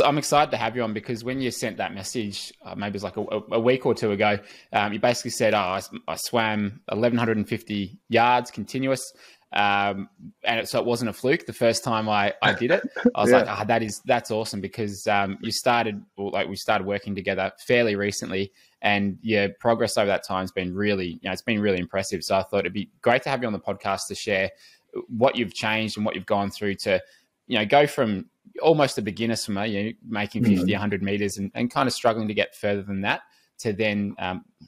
I'm excited to have you on because when you sent that message, maybe it was like a week or two ago, you basically said, "Oh, I swam 1,150 yards continuous." So it wasn't a fluke the first time I did it. I was like, that's awesome because we started working together fairly recently, and your progress over that time has been really, it's been really impressive. So I thought it'd be great to have you on the podcast to share what you've changed and what you've gone through to, go from almost a beginner swimmer, making 50, 100 meters and kind of struggling to get further than that to then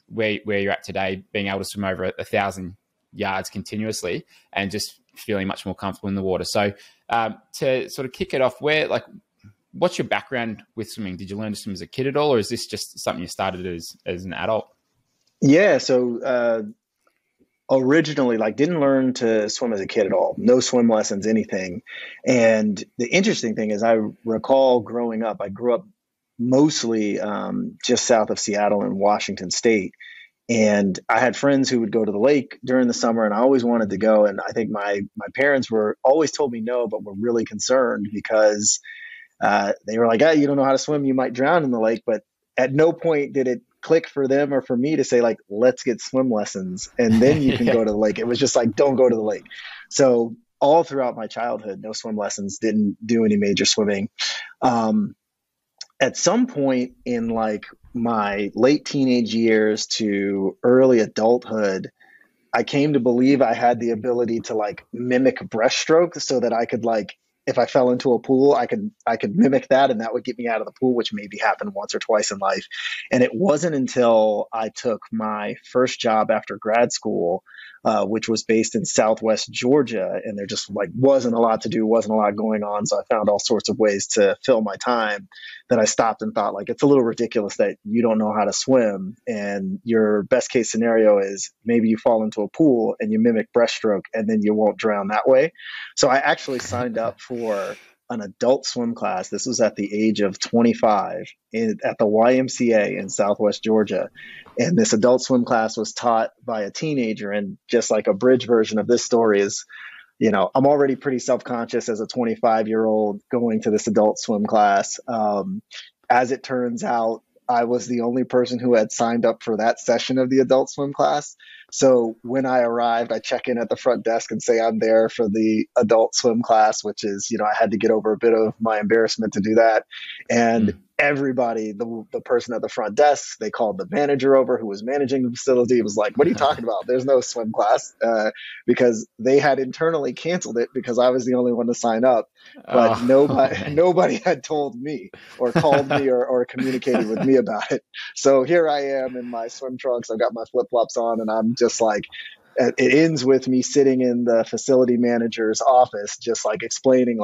where you're at today, being able to swim over 1,000 yards continuously and just feeling much more comfortable in the water. So to sort of kick it off, what's your background with swimming? Did you learn to swim as a kid at all, or is this just something you started as an adult? Yeah. So originally, didn't learn to swim as a kid at all. No swim lessons, anything. And the interesting thing is I recall growing up, I grew up mostly just south of Seattle in Washington State. And I had friends who would go to the lake during the summer, and I always wanted to go. And I think my parents were always told me no, but were really concerned because they were like, "Oh, you don't know how to swim, you might drown in the lake." But at no point did it click for them or for me to say, let's get swim lessons and then you can go to the lake. It was just like, don't go to the lake. So all throughout my childhood, no swim lessons, didn't do any major swimming. At some point in my late teenage years to early adulthood, I came to believe I had the ability to mimic breaststroke so that I could if I fell into a pool, I could mimic that and that would get me out of the pool, which maybe happened once or twice in life. And it wasn't until I took my first job after grad school, which was based in Southwest Georgia, and there just wasn't a lot to do, wasn't a lot going on. So I found all sorts of ways to fill my time that I stopped and thought it's a little ridiculous that you don't know how to swim. And your best case scenario is maybe you fall into a pool and you mimic breaststroke and then you won't drown that way. So I actually signed up for an adult swim class. This was at the age of 25 at the YMCA in Southwest Georgia. And this adult swim class was taught by a teenager. And just like a bridge version of this story is, I'm already pretty self-conscious as a 25-year-old going to this adult swim class. As it turns out, I was the only person who had signed up for that session of the adult swim class. So when I arrived, I check in at the front desk and say I'm there for the adult swim class, which is, I had to get over a bit of my embarrassment to do that. And everybody, the person at the front desk, they called the manager over who was managing the facility. It was like, "What are you talking about? There's no swim class," because they had internally canceled it because I was the only one to sign up. But nobody had told me or called me or communicated with me about it. So here I am in my swim trunks. I've got my flip-flops on, and I'm just it ends with me sitting in the facility manager's office, just explaining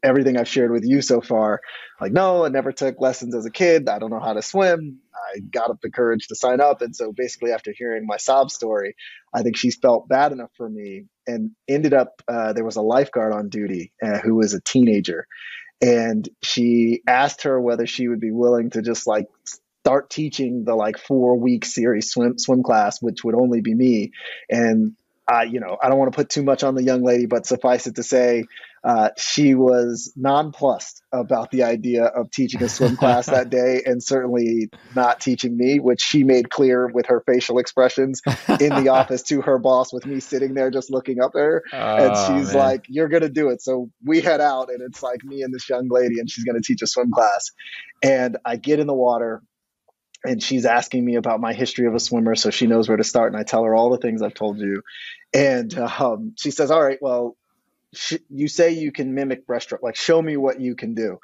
everything I've shared with you so far. No, I never took lessons as a kid. I don't know how to swim. I got up the courage to sign up. And so basically after hearing my sob story, I think she's felt bad enough for me and ended up, there was a lifeguard on duty who was a teenager. And she asked her whether she would be willing to just start teaching the 4-week series swim class, which would only be me. And I don't want to put too much on the young lady, but suffice it to say, she was nonplussed about the idea of teaching a swim class that day, and certainly not teaching me, which she made clear with her facial expressions in the office to her boss, with me sitting there just looking up at her. And she's like, "You're going to do it." So we head out, and it's me and this young lady, and she's going to teach a swim class. And I get in the water, and she's asking me about my history of a swimmer, so she knows where to start. And I tell her all the things I've told you. And she says, "All right, well, you say you can mimic breaststroke. Show me what you can do."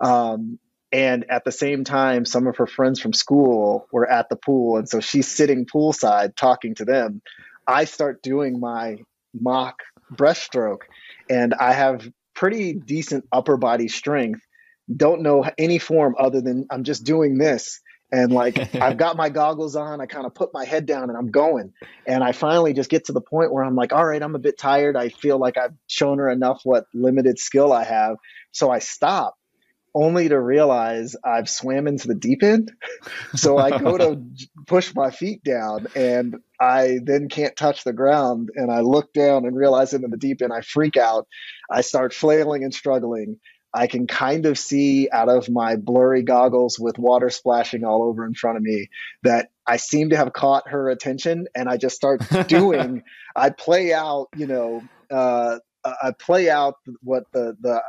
And at the same time, some of her friends from school were at the pool. And so she's sitting poolside talking to them. I start doing my mock breaststroke, and I have pretty decent upper body strength. Don't know any form other than I'm just doing this. And I've got my goggles on, I kind of put my head down and I'm going. And I finally just get to the point where I'm like, all right, I'm a bit tired. I feel like I've shown her enough what limited skill I have. So I stop, only to realize I've swam into the deep end. So I go to push my feet down, and I then can't touch the ground. And I look down and realize I'm in the deep end. I freak out. I start flailing and struggling. I can kind of see out of my blurry goggles with water splashing all over in front of me that I seem to have caught her attention, and I just start doing, I play out, I play out what the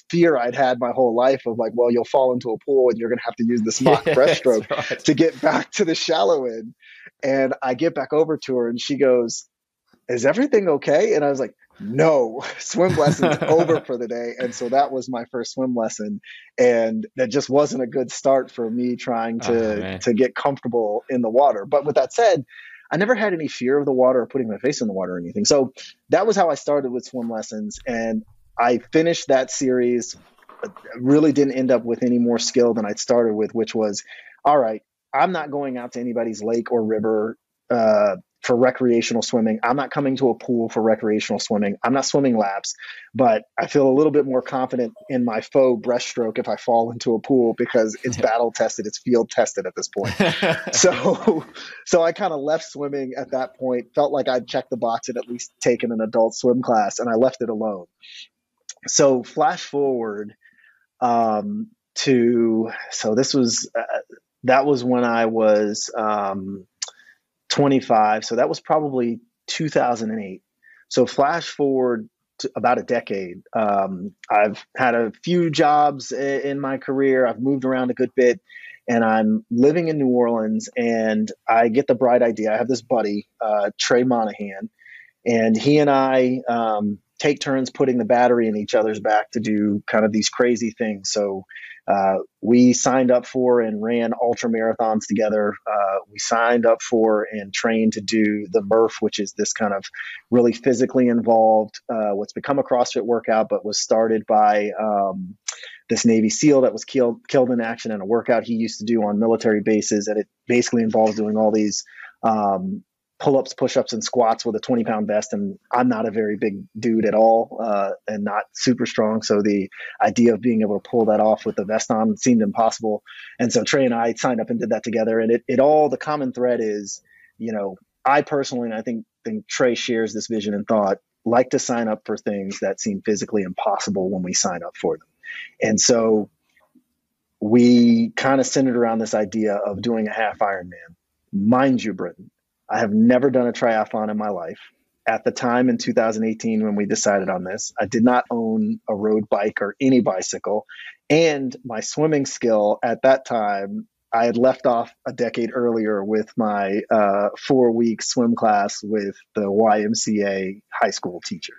fear I'd had my whole life of like, well, you'll fall into a pool and you're going to have to use this mock Yeah, that's breaststroke right. to get back to the shallow end. And I get back over to her and she goes, is everything okay? And I was like, no, swim lesson's over for the day. And so that was my first swim lesson. And that just wasn't a good start for me trying Oh to man. get comfortable in the water. But with that said, I never had any fear of the water or putting my face in the water or anything. So that was how I started with swim lessons. And I finished that series, really didn't end up with any more skill than I'd started with, which was, all right, I'm not going out to anybody's lake or river for recreational swimming. I'm not coming to a pool for recreational swimming. I'm not swimming laps, but I feel a little bit more confident in my faux breaststroke if I fall into a pool because it's battle tested, it's field tested at this point. So I kind of left swimming at that point, felt like I'd checked the box and at least taken an adult swim class, and I left it alone. So flash forward so this was, that was when I was 25. So that was probably 2008. So flash forward to about a decade. I've had a few jobs in my career. I've moved around a good bit, and I'm living in New Orleans, and I get the bright idea. I have this buddy, Trey Monahan, and he and I take turns putting the battery in each other's back to do kind of these crazy things. So we signed up for and ran ultra marathons together. We signed up for and trained to do the Murph, which is this kind of really physically involved, what's become a CrossFit workout, but was started by this Navy SEAL that was killed in action in a workout he used to do on military bases. And it basically involves doing all these pull-ups, push-ups, and squats with a 20-pound vest. And I'm not a very big dude at all, and not super strong. So the idea of being able to pull that off with the vest on seemed impossible. And so Trey and I signed up and did that together. And it all, the common thread is, I personally, and I think Trey shares this vision and thought, like to sign up for things that seem physically impossible when we sign up for them. And so we kind of centered around this idea of doing a half Ironman. Mind you, Britton, I have never done a triathlon in my life. At the time in 2018, when we decided on this, I did not own a road bike or any bicycle. And my swimming skill at that time, I had left off a decade earlier with my 4-week swim class with the YMCA high school teacher.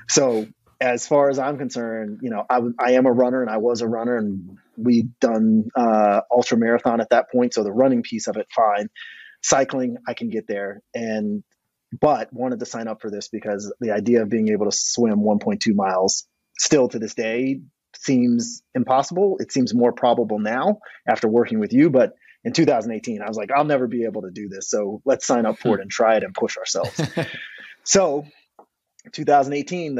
So as far as I'm concerned, I am a runner, and I was a runner, and we'd done ultra marathon at that point. So the running piece of it, fine. Cycling, I can get there, but wanted to sign up for this because the idea of being able to swim 1.2 miles still to this day seems impossible. It seems more probable now after working with you, but in 2018, I was like, I'll never be able to do this. So let's sign up for it and try it and push ourselves. So 2018,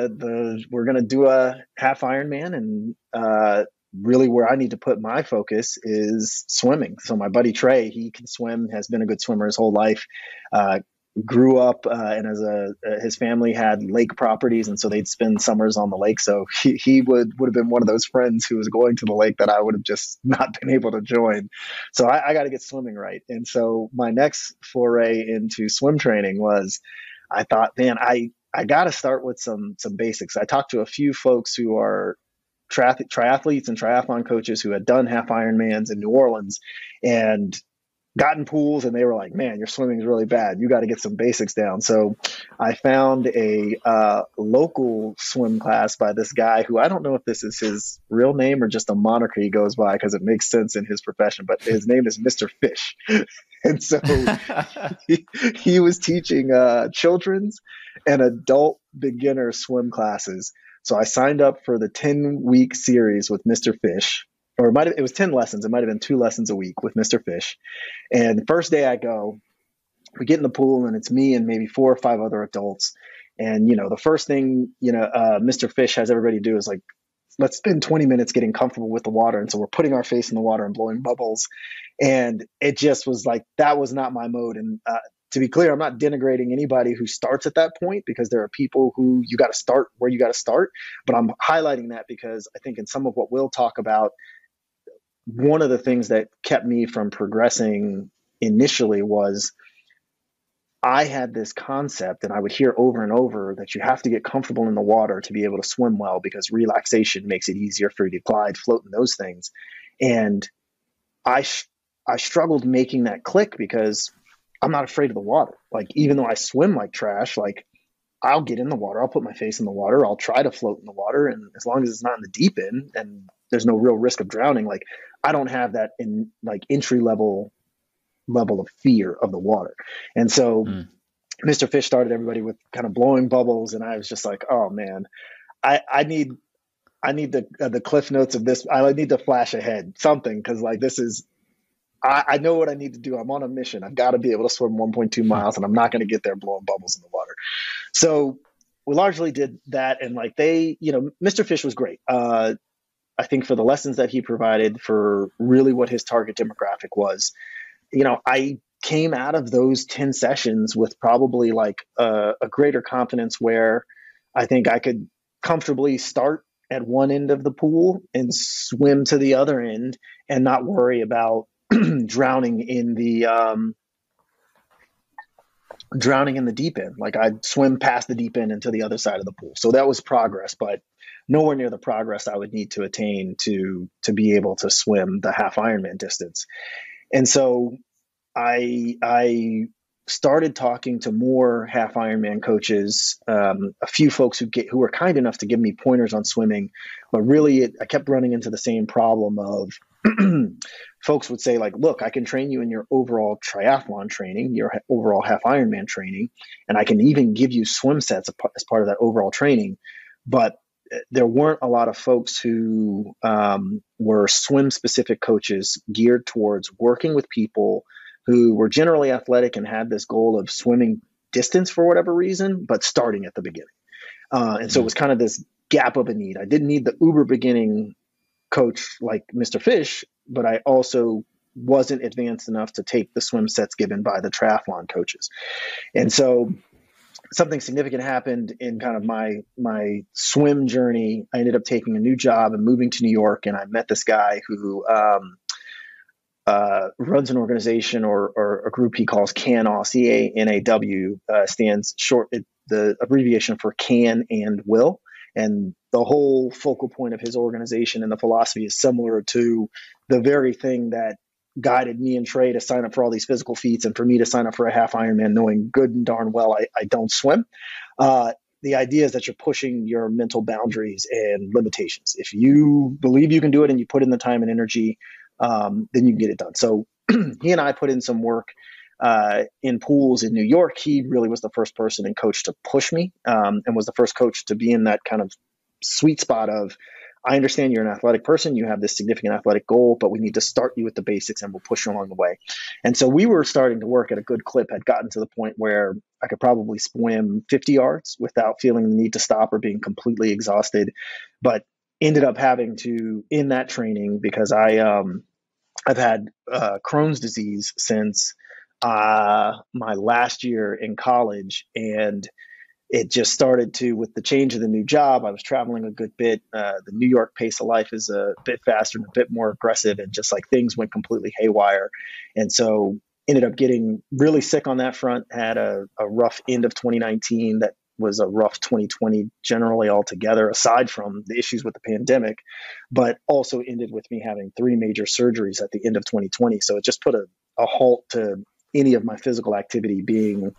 we're going to do a half Ironman, and really where I need to put my focus is swimming. So my buddy Trey, he can swim, has been a good swimmer his whole life, grew up and his family had lake properties, and so they'd spend summers on the lake. So he would have been one of those friends who was going to the lake that I would have just not been able to join. So I got to get swimming right. And so my next foray into swim training was, I thought, man, I got to start with some basics. I talked to a few folks who are triathletes and triathlon coaches who had done half Ironmans in New Orleans and gotten pools, and they were like, man, your swimming is really bad. You got to get some basics down. So I found a local swim class by this guy who, I don't know if this is his real name or just a moniker he goes by because it makes sense in his profession, but his name is Mr. Fish. And so he was teaching children's and adult beginner swim classes. So I signed up for the 10-week series with Mr. Fish, or it was 10 lessons. It might've been 2 lessons a week with Mr. Fish. And the first day I go, we get in the pool, and it's me and maybe 4 or 5 other adults. And, the first thing, Mr. Fish has everybody do is like, let's spend 20 minutes getting comfortable with the water. And so we're putting our face in the water and blowing bubbles. And it just was like, that was not my mode. And to be clear, I'm not denigrating anybody who starts at that point, because there are people who you got to start where you got to start. But I'm highlighting that because I think in some of what we'll talk about, one of the things that kept me from progressing initially was I had this concept, and I would hear over and over, that you have to get comfortable in the water to be able to swim well, because relaxation makes it easier for you to glide, float, and those things. And I struggled making that click, because I'm not afraid of the water. Like, even though I swim like trash, like, I'll get in the water, I'll put my face in the water, I'll try to float in the water, and as long as it's not in the deep end and there's no real risk of drowning, like, I don't have that in like entry level of fear of the water. And so Mr. Fish started everybody with kind of blowing bubbles, and I was just like, oh man, I need the cliff notes of this. I need to flash ahead something, because like, this is, I know what I need to do. I'm on a mission. I've got to be able to swim 1.2 miles, and I'm not going to get there blowing bubbles in the water. So we largely did that. And like, Mr. Fish was great. I think for the lessons that he provided, for really what his target demographic was, I came out of those 10 sessions with probably like a greater confidence, where I think I could comfortably start at one end of the pool and swim to the other end, and not worry about drowning in the deep end. Like, I'd swim past the deep end into the other side of the pool. So that was progress, but nowhere near the progress I would need to attain to be able to swim the half Ironman distance. And so I started talking to more half Ironman coaches, a few folks who were kind enough to give me pointers on swimming, but really I kept running into the same problem of folks would say, like, look, I can train you in your overall triathlon training, your overall half Ironman training, and I can even give you swim sets as part of that overall training. But there weren't a lot of folks who were swim specific coaches geared towards working with people who were generally athletic and had this goal of swimming distance for whatever reason, but starting at the beginning. And so it was kind of this gap of a need. I didn't need the uber beginning coach like Mr. Fish, but I also wasn't advanced enough to take the swim sets given by the triathlon coaches. And so something significant happened in kind of my swim journey. I ended up taking a new job and moving to New York, and I met this guy who runs an organization or a group he calls CANAW, CANAW, stands short, the abbreviation for Can and Will. And the whole focal point of his organization and the philosophy is similar to the very thing that guided me and Trey to sign up for all these physical feats, and for me to sign up for a half Ironman, knowing good and darn well I don't swim. The idea is that you're pushing your mental boundaries and limitations. If you believe you can do it and you put in the time and energy, then you can get it done. So he and I put in some work in pools in New York. He really was the first person and coach to push me, and was the first coach to be in that kind of sweet spot of, I understand you're an athletic person, you have this significant athletic goal, but we need to start you with the basics and we'll push you along the way. And so we were starting to work at a good clip, had gotten to the point where I could probably swim 50 yards without feeling the need to stop or being completely exhausted, but ended up having to, in that training, because I've had Crohn's disease since my last year in college, and it just started to, with the change of the new job, I was traveling a good bit. The New York pace of life is a bit faster and a bit more aggressive, and just like things went completely haywire. And so ended up getting really sick on that front, had a rough end of 2019 that was a rough 2020 generally altogether, aside from the issues with the pandemic, but also ended with me having 3 major surgeries at the end of 2020. So it just put a halt to any of my physical activity, being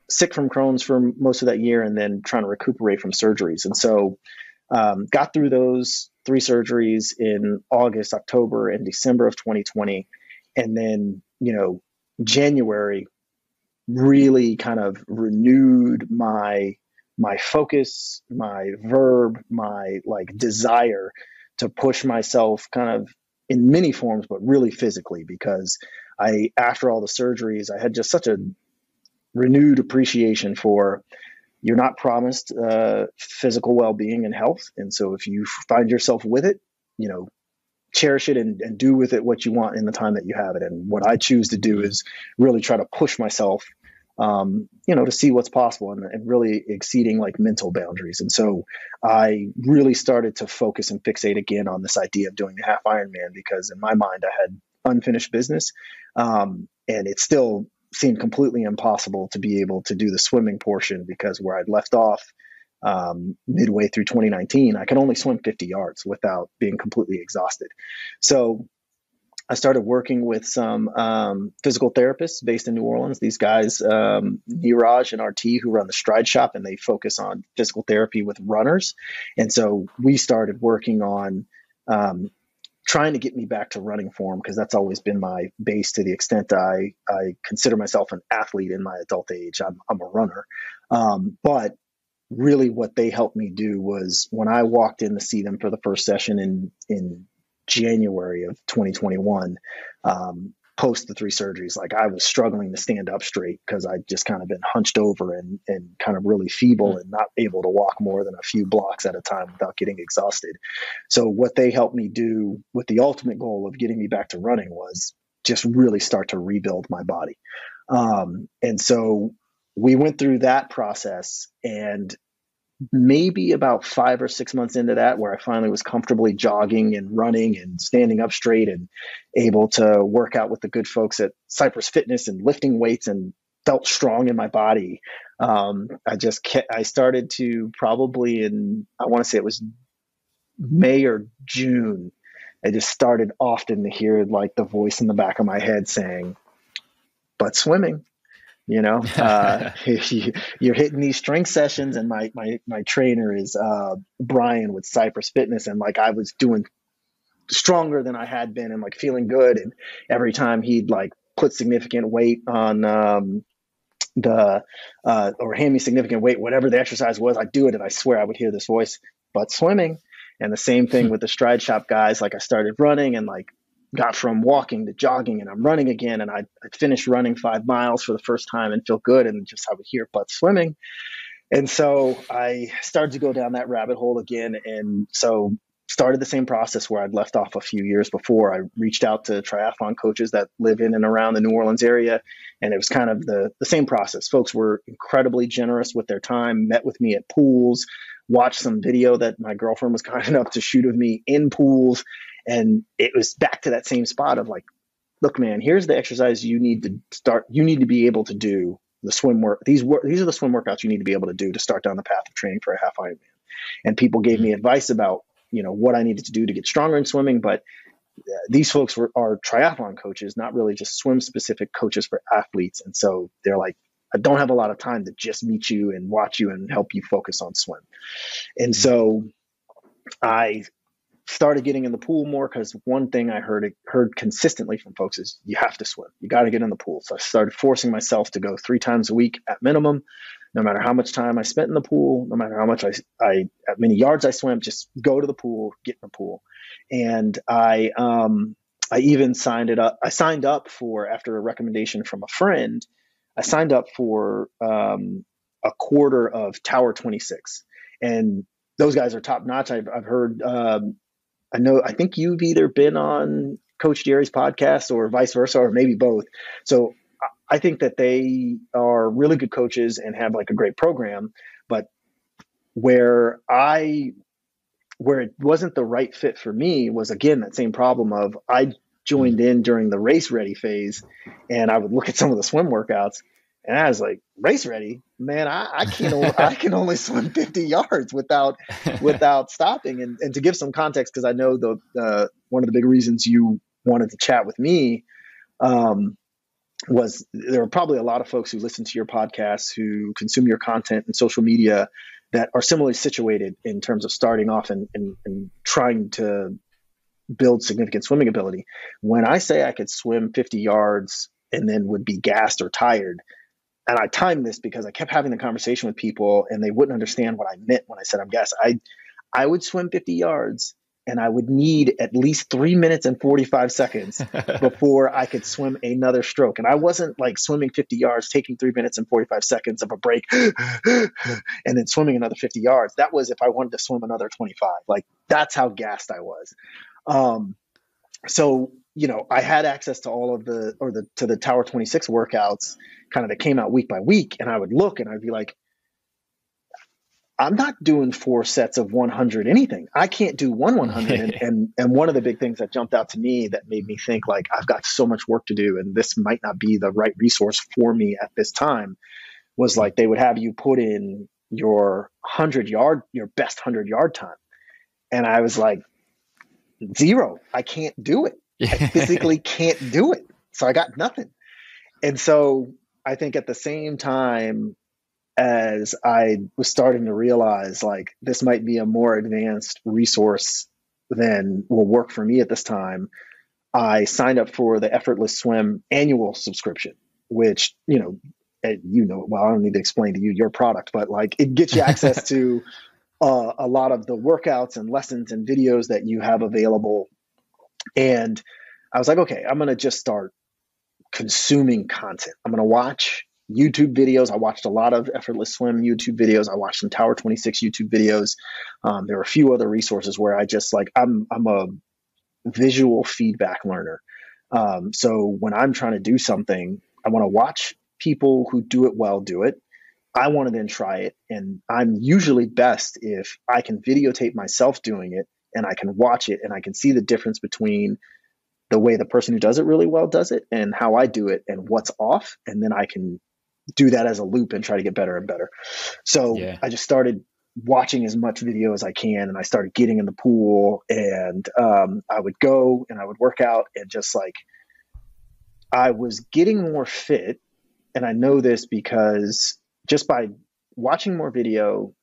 sick from Crohn's for most of that year, and then trying to recuperate from surgeries. And so got through those 3 surgeries in August, October, and December of 2020. And then, January really kind of renewed my focus, my verb, my desire to push myself kind of in many forms, but really physically, because after all the surgeries, I had just such a renewed appreciation for, you're not promised physical well-being and health. And so if you find yourself with it, cherish it and do with it what you want in the time that you have it. And what I choose to do is really try to push myself, to see what's possible and really exceeding like mental boundaries. And so I really started to focus and fixate again on this idea of doing the half Ironman, because in my mind I had unfinished business. And it still seemed completely impossible to be able to do the swimming portion, because where I'd left off midway through 2019, I could only swim 50 yards without being completely exhausted. So I started working with some physical therapists based in New Orleans. These guys, Niraj and RT, who run the Stride Shop, and they focus on physical therapy with runners. And so we started working on trying to get me back to running form, because that's always been my base to the extent I consider myself an athlete in my adult age. I'm a runner. But really what they helped me do was, when I walked in to see them for the first session in January of 2021, post the 3 surgeries, like I was struggling to stand up straight because I'd just kind of been hunched over and kind of really feeble and not able to walk more than a few blocks at a time without getting exhausted. So what they helped me do, with the ultimate goal of getting me back to running, was just really start to rebuild my body. And so we went through that process, and maybe about 5 or 6 months into that, where I finally was comfortably jogging and running and standing up straight and able to work out with the good folks at Cypress Fitness and lifting weights and felt strong in my body. I started to, probably I want to say it was May or June, I just started often to hear like the voice in the back of my head saying, "But swimming, you're hitting these strength sessions." And my trainer is Brian with Cypress Fitness, and like I was doing stronger than I had been and like feeling good. And every time he'd like put significant weight on or hand me significant weight, whatever the exercise was, I'd do it, and I swear I would hear this voice, "But swimming." And the same thing with the Stride Shop guys. Like I started running and like got from walking to jogging, and I'm running again. And I'd finished running 5 miles for the first time and feel good. And just I would hear "but swimming." And so I started to go down that rabbit hole again. And so started the same process where I'd left off a few years before. I reached out to triathlon coaches that live in and around the New Orleans area. And it was kind of the same process. Folks were incredibly generous with their time, met with me at pools, watched some video that my girlfriend was kind enough to shoot of me in pools. And it was back to that same spot of like, look, man, here's the exercise you need to start. You need to be able to do the swim work. These are the swim workouts you need to be able to do to start down the path of training for a half Ironman. And people gave me advice about, what I needed to do to get stronger in swimming. But these folks are triathlon coaches, not really just swim specific coaches for athletes. And so they're like, I don't have a lot of time to just meet you and watch you and help you focus on swim. And so I started getting in the pool more, because one thing I heard consistently from folks is you have to swim. You got to get in the pool. So I started forcing myself to go 3 times a week at minimum, no matter how much time I spent in the pool, no matter how much I at many yards I swam, just go to the pool, get in the pool. And I even signed up for, after a recommendation from a friend, I signed up for a quarter of Tower 26. And those guys are top notch. I've heard, I think you've either been on Coach Jerry's podcast or vice versa, or maybe both. So I think that they are really good coaches and have like a great program. But where it wasn't the right fit for me was, again, that same problem of I joined in during the race ready phase, and I would look at some of the swim workouts and I was like, race ready, man, I can only swim 50 yards without stopping. And to give some context, because I know one of the big reasons you wanted to chat with me was there are probably a lot of folks who listen to your podcasts, who consume your content and social media, that are similarly situated in terms of starting off and trying to build significant swimming ability. When I say I could swim 50 yards and then would be gassed or tired, and I timed this because I kept having the conversation with people and they wouldn't understand what I meant when I said I'm gassed. I would swim 50 yards and I would need at least 3 minutes and 45 seconds before I could swim another stroke. And I wasn't like swimming 50 yards, taking 3 minutes and 45 seconds of a break and then swimming another 50 yards. That was if I wanted to swim another 25. Like, that's how gassed I was. So, I had access to all of to the Tower 26 workouts kind of that came out week by week. And I would look and I'd be like, I'm not doing 4 sets of 100 anything. I can't do 100. And one of the big things that jumped out to me that made me think like, I've got so much work to do and this might not be the right resource for me at this time was like, they would have you put in your best 100-yard time. And I was like, 0, I can't do it. I physically can't do it. So I got nothing. And so I think at the same time as I was starting to realize like this might be a more advanced resource than will work for me at this time, I signed up for the Effortless Swim annual subscription, which, well, I don't need to explain to you your product, but like it gets you access to a lot of the workouts and lessons and videos that you have available. And I was like, okay, I'm going to just start consuming content. I'm going to watch YouTube videos. I watched a lot of Effortless Swim YouTube videos. I watched some Tower 26 YouTube videos. There are a few other resources where I just like, I'm a visual feedback learner. So when I'm trying to do something, I want to watch people who do it well do it. I want to then try it. And I'm usually best if I can videotape myself doing it and I can watch it and I can see the difference between the way the person who does it really well does it and how I do it and what's off. And then I can do that as a loop and try to get better and better. So I just started watching as much video as I can. And I started getting in the pool and I would go and I would work out and just like, I was getting more fit. And I know this because just by watching more video,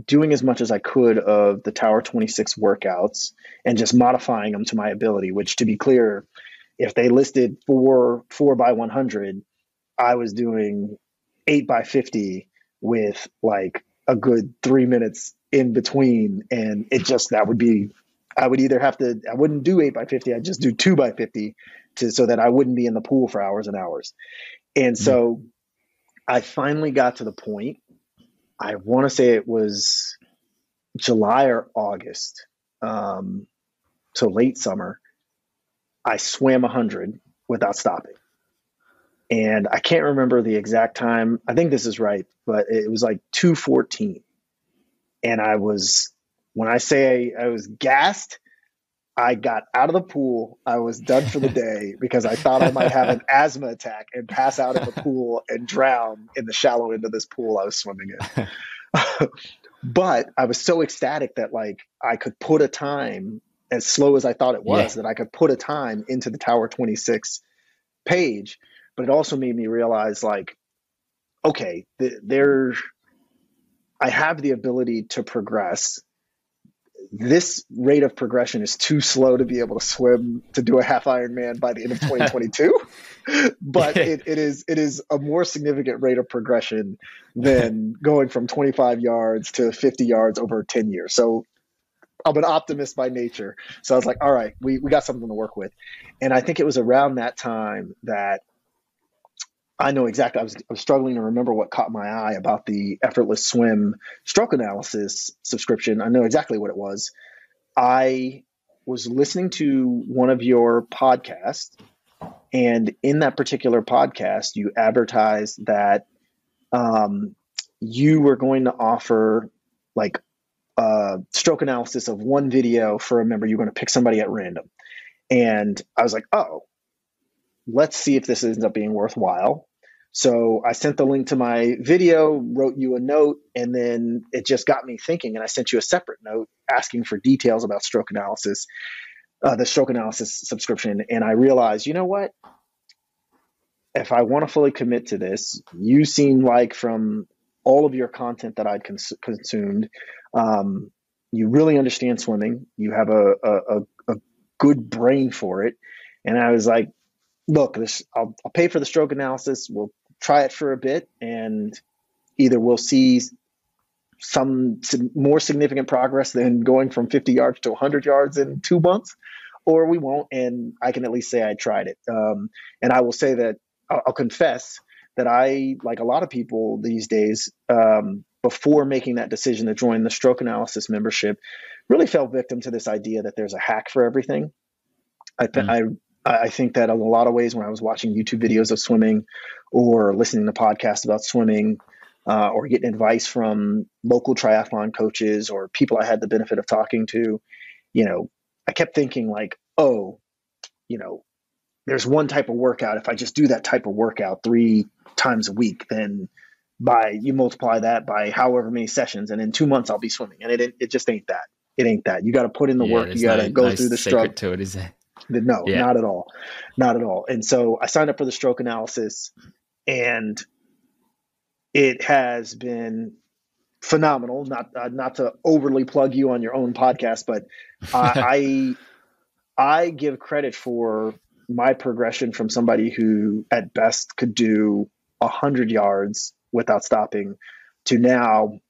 doing as much as I could of the Tower 26 workouts and just modifying them to my ability, which to be clear, if they listed 4 by 100, I was doing 8 by 50 with like a good 3 minutes in between. And it just, I would either I wouldn't do 8 by 50. I'd just do 2 by 50 so that I wouldn't be in the pool for hours and hours. And so I finally got to the point, I want to say it was July or August, so late summer, I swam 100 without stopping. And I can't remember the exact time. I think this is right, but it was like 2:14. And when I say I was gassed, I got out of the pool. I was done for the day because I thought I might have an asthma attack and pass out in the pool and drown in the shallow end of this pool I was swimming in. But I was so ecstatic that like I could put a time as slow as I thought it was, that I could put a time into the Tower 26 page. But it also made me realize like, okay, I have the ability to progress. This rate of progression is too slow to be able to swim to do a half Ironman by the end of 2022. But it is a more significant rate of progression than going from 25 yards to 50 yards over 10 years. So I'm an optimist by nature. So I was like, all right, we got something to work with. And I think it was around that time that I know exactly. I was struggling to remember what caught my eye about the Effortless Swim stroke analysis subscription. I know exactly what it was. I was listening to one of your podcasts, and in that particular podcast, you advertised that you were going to offer like a stroke analysis of one video for a member. You're going to pick somebody at random. And I was like, oh, let's see if this ends up being worthwhile. So I sent the link to my video, wrote you a note, and then it just got me thinking. And I sent you a separate note asking for details about stroke analysis, the stroke analysis subscription. And I realized, you know what? If I want to fully commit to this, you seem like from all of your content that I'd consumed, you really understand swimming. You have a good brain for it. And I was like, look, I'll pay for the stroke analysis. We'll try it for a bit, and either we'll see some more significant progress than going from 50 yards to 100 yards in 2 months, or we won't. And I can at least say I tried it. And I will say that I'll confess that I, like a lot of people these days, before making that decision to join the stroke analysis membership, really fell victim to this idea that there's a hack for everything. I think that in a lot of ways, when I was watching YouTube videos of swimming or listening to podcasts about swimming, or getting advice from local triathlon coaches or people I had the benefit of talking to, I kept thinking like, oh, there's one type of workout. If I just do that type of workout 3 times a week, then you multiply that by however many sessions, and in 2 months I'll be swimming. And it just ain't that. It ain't that. You got to put in the work. You got to go through the struggle to it, is there? No, not at all. Not at all. And so I signed up for the stroke analysis, and it has been phenomenal. Not to overly plug you on your own podcast, but I give credit for my progression from somebody who at best could do 100 yards without stopping to now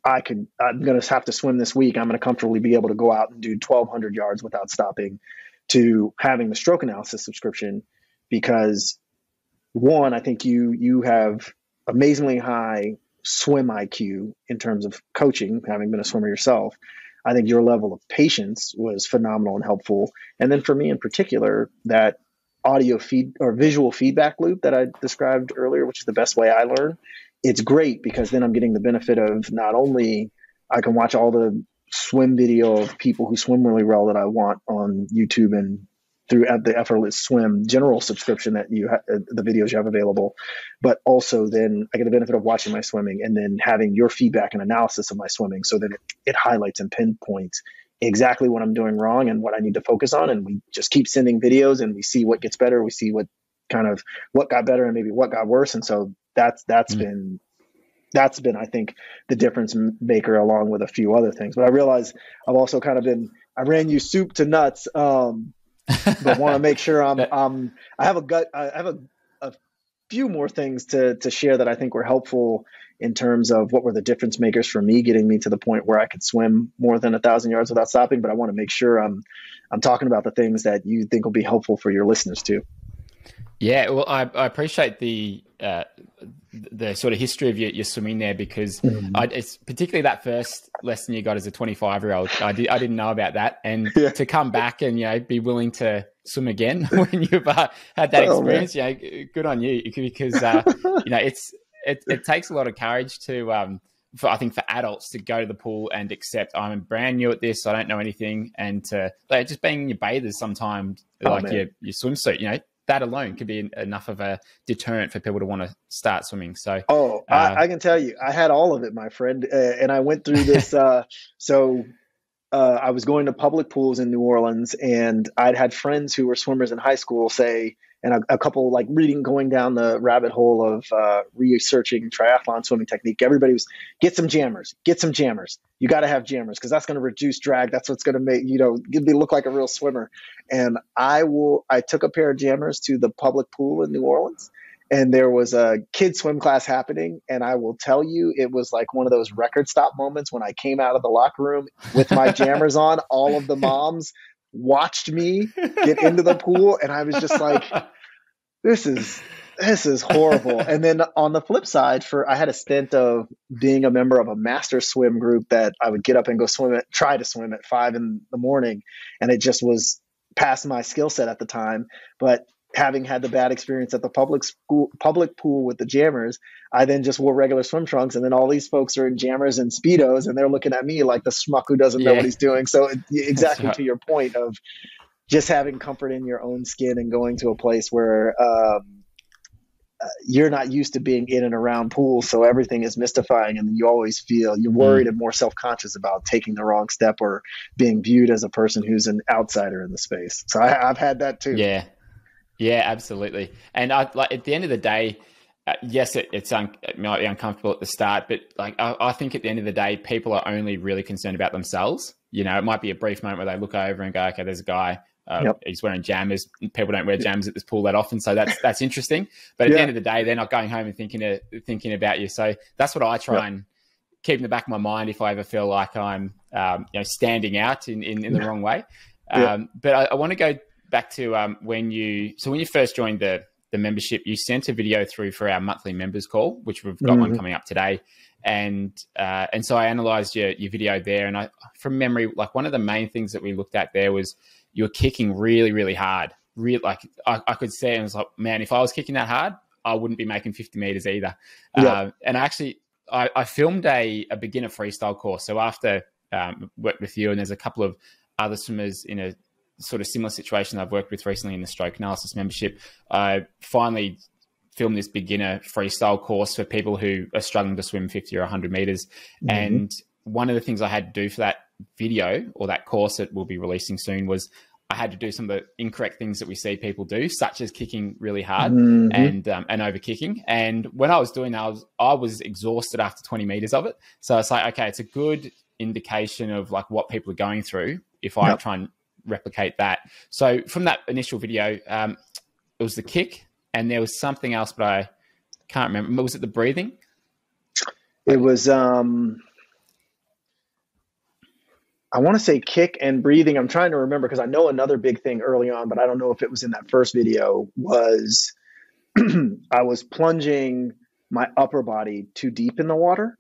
I'm going to have to swim this week. I'm going to comfortably be able to go out and do 1,200 yards without stopping, to having the stroke analysis subscription, because one, I think you have amazingly high swim IQ in terms of coaching, having been a swimmer yourself. I think your level of patience was phenomenal and helpful. And then for me in particular, that audio feed or visual feedback loop that I described earlier, which is the best way I learn, it's great because then I'm getting the benefit of not only I can watch all the swim video of people who swim really well that I want on YouTube and through the Effortless Swim general subscription that the videos you have available, but also then I get the benefit of watching my swimming and then having your feedback and analysis of my swimming. So then it highlights and pinpoints exactly what I'm doing wrong and what I need to focus on. And we just keep sending videos and we see what gets better. We see what got better and maybe what got worse. And so that's been, I think, the difference maker, along with a few other things. But I realize I've also kind of I ran you soup to nuts, but want to make sure I have a few more things to share that I think were helpful in terms of what were the difference makers for me, getting me to the point where I could swim more than 1,000 yards without stopping. But I want to make sure I'm talking about the things that you think will be helpful for your listeners too. Yeah, well, I appreciate the sort of history of your swimming there, because it's particularly that first lesson you got as a 25-year-old. I didn't know about that, and to come back and be willing to swim again when you've had that experience, good on you, because it takes a lot of courage to I think for adults to go to the pool and accept I'm brand new at this, I don't know anything, and to just being in your bathers sometimes, your swimsuit, that alone could be enough of a deterrent for people to want to start swimming. So, I can tell you, I had all of it, my friend. And I went through this. I was going to public pools in New Orleans, and I'd had friends who were swimmers in high school say, and a couple going down the rabbit hole of researching triathlon swimming technique. Everybody was, get some jammers. You got to have jammers because that's going to reduce drag. That's what's going to make, look like a real swimmer. And I took a pair of jammers to the public pool in New Orleans, and there was a kid swim class happening. And I will tell you, it was like one of those record stop moments when I came out of the locker room with my jammers on. All of the moms watched me get into the pool, and I was just like, this is horrible. And then on the flip side, I had a stint of being a member of a master swim group that I would get up and try to swim at 5 a.m, and it just was past my skill set at the time. But having had the bad experience at the public pool with the jammers, I then just wore regular swim trunks, and then all these folks are in jammers and Speedos, and they're looking at me like the schmuck who doesn't know what he's doing. So exactly to your point of just having comfort in your own skin and going to a place where you're not used to being in and around pools, so everything is mystifying, and you always feel you're worried and more self-conscious about taking the wrong step or being viewed as a person who's an outsider in the space. So I've had that too. Yeah, absolutely. And at the end of the day, yes, it might be uncomfortable at the start, but I think at the end of the day, people are only really concerned about themselves. It might be a brief moment where they look over and go, okay, there's a guy, he's wearing jammers. People don't wear jammers at this pool that often, so that's interesting. But at the end of the day, they're not going home and thinking about you. So that's what I try and keep in the back of my mind if I ever feel like I'm standing out in the wrong way. But I want to go back to when you first joined the membership, you sent a video through for our monthly members call, which we've got one coming up today. And so I analyzed your video there. And from memory, one of the main things that we looked at there was you were kicking really, really hard. Like I could see, and I was like, man, if I was kicking that hard, I wouldn't be making 50 meters either. Yep. And actually, I filmed a beginner freestyle course. So after worked with you, and there's a couple of other swimmers in a sort of similar situation I've worked with recently in the stroke analysis membership, I finally filmed this beginner freestyle course for people who are struggling to swim 50 or 100 meters. Mm-hmm. And one of the things I had to do for that video, or that course that we'll be releasing soon, was I had to do some of the incorrect things that we see people do, such as kicking really hard and over kicking. And when I was doing that, I was exhausted after 20 meters of it. So it's like, okay, it's a good indication of like what people are going through if I try and replicate that. So from that initial video, it was the kick, and there was something else, but I can't remember. Was it the breathing? It was, I want to say kick and breathing. I'm trying to remember, because I know another big thing early on, but I don't know if it was in that first video, was I was plunging my upper body too deep in the water.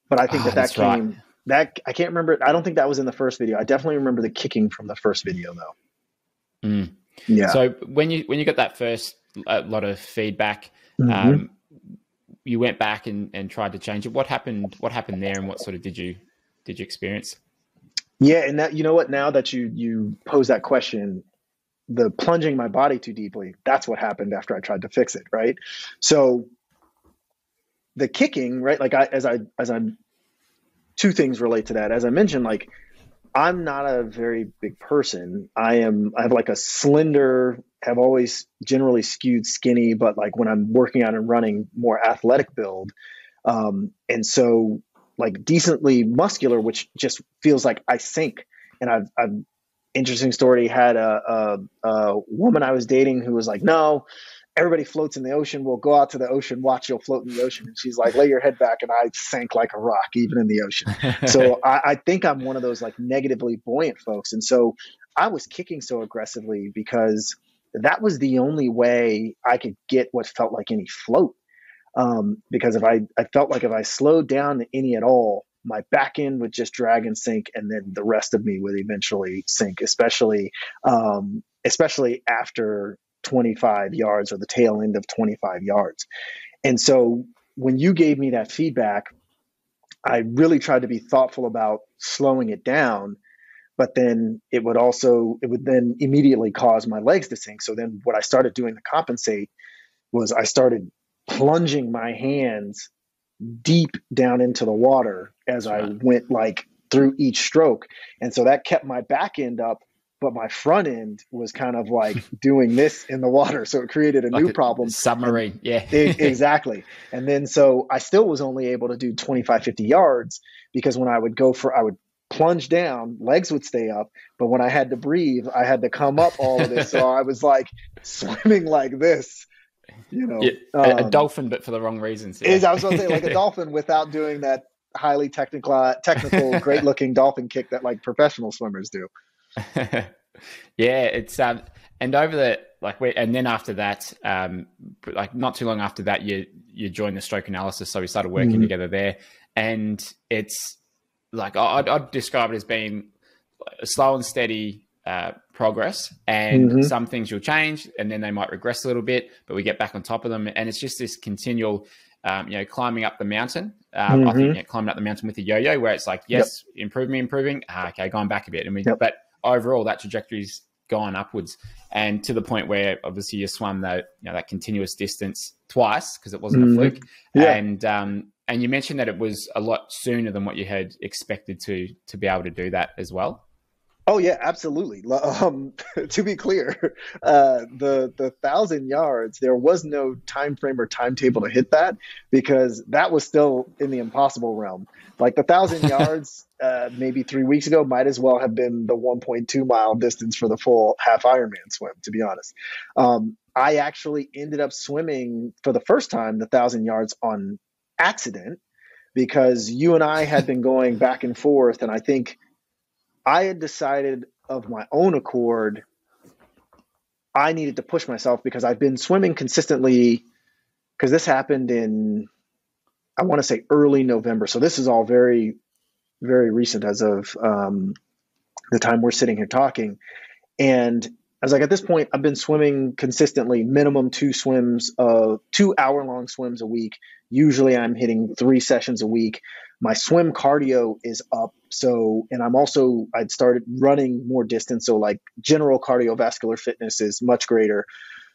But I think that came, right. I can't remember. I don't think that was in the first video. I definitely remember the kicking from the first video though. Mm. Yeah. So when you got that first lot of feedback, you went back and tried to change it. What happened there, and what sort of did you experience? Yeah. And that, you know what, now that you pose that question, the plunging my body too deeply, that's what happened after I tried to fix it. Right. So the kicking, right. Like as I'm, two things relate to that. As I mentioned, like, I'm not a very big person. I have like a slender, have always generally skewed skinny, but like when I'm working out and running, more athletic build. And so like decently muscular, which just feels like I sink. And I've interesting story, had a woman I was dating who was like, no, everybody floats in the ocean. We'll go out to the ocean, watch, you'll float in the ocean. And she's like, lay your head back. And I sank like a rock, even in the ocean. So I think I'm one of those like negatively buoyant folks. And so I was kicking so aggressively because that was the only way I could get what felt like any float. Because if I felt like if I slowed down any at all, my back end would just drag and sink, and then the rest of me would eventually sink, especially after 25 yards, or the tail end of 25 yards. And so when you gave me that feedback, I really tried to be thoughtful about slowing it down, but then it would then immediately cause my legs to sink. So then what I started doing to compensate was I started plunging my hands deep down into the water as I went like through each stroke. And so that kept my back end up, but my front end was kind of like doing this in the water. So it created a new problem. Submarine. Yeah, exactly. And then, so I still was only able to do 25, 50 yards, because when I would plunge down, legs would stay up. But when I had to breathe, I had to come up all of this. So I was like swimming like this, you know, a dolphin, but for the wrong reasons. Yeah. I was going to say like a dolphin without doing that highly technical, great looking dolphin kick that like professional swimmers do. Yeah, it's and over the and then after that, like not too long after that, you joined the stroke analysis, so we started working together there, and it's like I'd describe it as being a slow and steady progress, and some things you'll change, and then they might regress a little bit, but we get back on top of them, and it's just this continual, climbing up the mountain. I think climbing up the mountain with a yo-yo, where it's like, yes, improving. Okay, going back a bit, and but overall that trajectory's gone upwards, and to the point where obviously you swam that continuous distance twice, because it wasn't a fluke. And you mentioned that it was a lot sooner than what you had expected to be able to do that as well. Oh yeah, absolutely. To be clear, the 1,000 yards, there was no time frame or timetable to hit that, because that was still in the impossible realm. Like the 1,000 yards, maybe 3 weeks ago, might as well have been the 1.2 mile distance for the full half Ironman swim, to be honest. I actually ended up swimming for the first time the 1,000 yards on accident, because you and I had been going back and forth, and I think I had decided of my own accord I needed to push myself, because I've been swimming consistently, because this happened in, I want to say, early November. So this is all very, very recent as of the time we're sitting here talking. And I was like, at this point, I've been swimming consistently, minimum 2 hour long swims a week. Usually I'm hitting 3 sessions a week. My swim cardio is up. So, and I'd started running more distance. So like general cardiovascular fitness is much greater.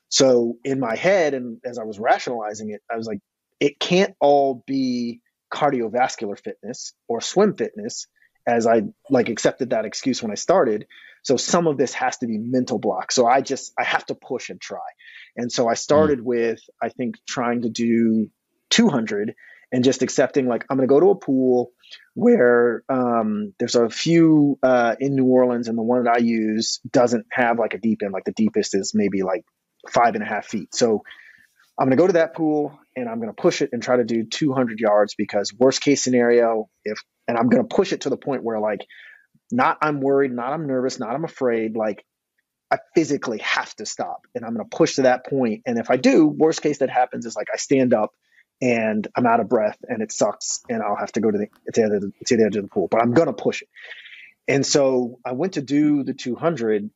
So in my head, and as I was rationalizing it, I was like, it can't all be cardiovascular fitness or swim fitness, as I like accepted that excuse when I started. So some of this has to be mental block. So I have to push and try. And so I started with, I think, trying to do 200 and just accepting like, I'm going to go to a pool where there's a few in New Orleans, and the one that I use doesn't have like a deep end. Like the deepest is maybe like 5.5 feet. So I'm going to go to that pool and I'm going to push it and try to do 200 yards, because worst case scenario, and I'm going to push it to the point where like, not I'm worried, not I'm nervous, not I'm afraid, like I physically have to stop, and I'm going to push to that point. And if I do, worst case that happens is like I stand up and I'm out of breath and it sucks and I'll have to go to the edge of the pool, but I'm going to push it. And so I went to do the 200,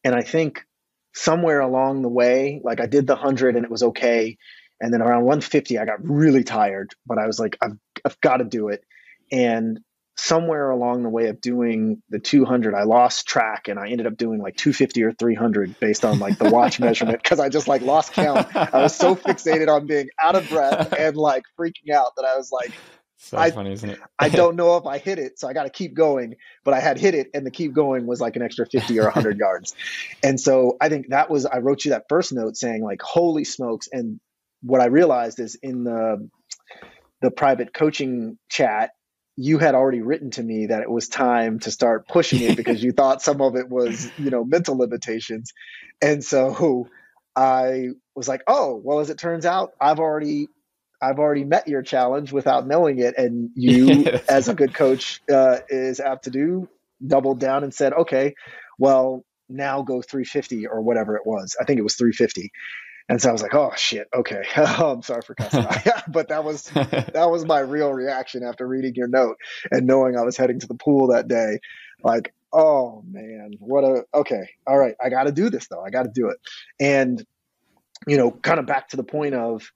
and I think somewhere along the way, like I did the 100 and it was okay. And then around 150, I got really tired, but I was like, I've got to do it. And somewhere along the way of doing the 200, I lost track and I ended up doing like 250 or 300 based on like the watch measurement, because I just like lost count. I was so fixated on being out of breath and like freaking out that I was like, So funny, isn't it? I don't know if I hit it, so I got to keep going. But I had hit it, and the keep going was like an extra 50 or 100 yards. And so I think I wrote you that first note saying like, holy smokes. And what I realized is in the private coaching chat, you had already written to me that it was time to start pushing it because you thought some of it was, mental limitations. And so I was like, oh, well, as it turns out, I've already met your challenge without knowing it. And you, as a good coach is apt to do, doubled down and said, okay, well, now go 350 or whatever it was. I think it was 350. And so I was like, oh shit. Okay. I'm sorry for cussing out. But that was my real reaction after reading your note and knowing I was heading to the pool that day. Like, oh man, okay. All right. I got to do this though. I got to do it. And, kind of back to the point of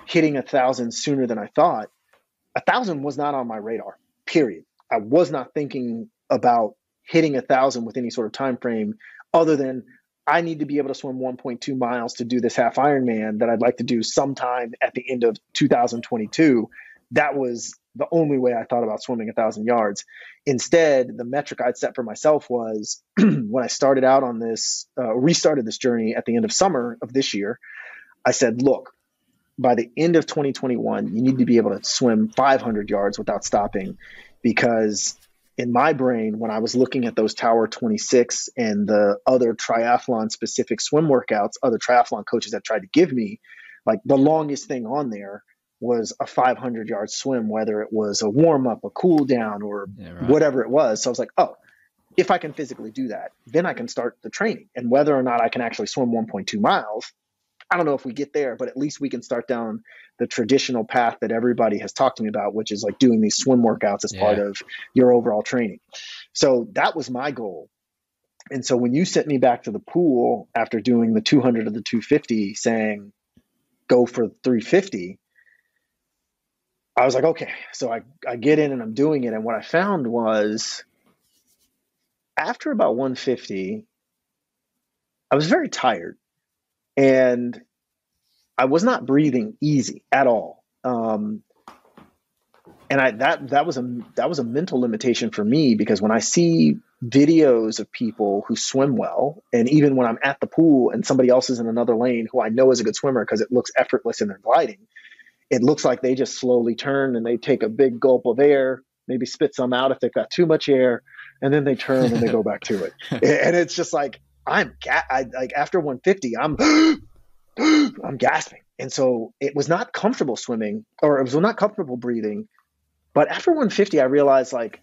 hitting 1,000 sooner than I thought. 1,000 was not on my radar, period. I was not thinking about hitting 1,000 with any sort of time frame other than I need to be able to swim 1.2 miles to do this half Ironman that I'd like to do sometime at the end of 2022. That was the only way I thought about swimming 1,000 yards. Instead, the metric I'd set for myself was when I started out on this, restarted this journey at the end of summer of this year, I said, look, by the end of 2021, you need to be able to swim 500 yards without stopping, because in my brain, when I was looking at those Tower 26 and the other triathlon specific swim workouts, other triathlon coaches have tried to give me, like the longest thing on there was a 500 yard swim, whether it was a warm up, a cool down, or whatever it was. So I was like, oh, if I can physically do that, then I can start the training. And whether or not I can actually swim 1.2 miles, I don't know if we get there, but at least we can start down the traditional path that everybody has talked to me about, which is like doing these swim workouts as part of your overall training. So that was my goal. And so when you sent me back to the pool after doing the 200 of the 250 saying, go for 350, I was like, okay. So I get in and I'm doing it. And what I found was after about 150, I was very tired. And I was not breathing easy at all. And that was a mental limitation for me, because when I see videos of people who swim well, and even when I'm at the pool and somebody else is in another lane who I know is a good swimmer because it looks effortless in their gliding, it looks like they just slowly turn and they take a big gulp of air, maybe spit some out if they've got too much air, and then they turn and they go back to it. And it's just like, like after 150, I'm gasping. And so it was not comfortable swimming, or it was not comfortable breathing. But after 150, I realized like,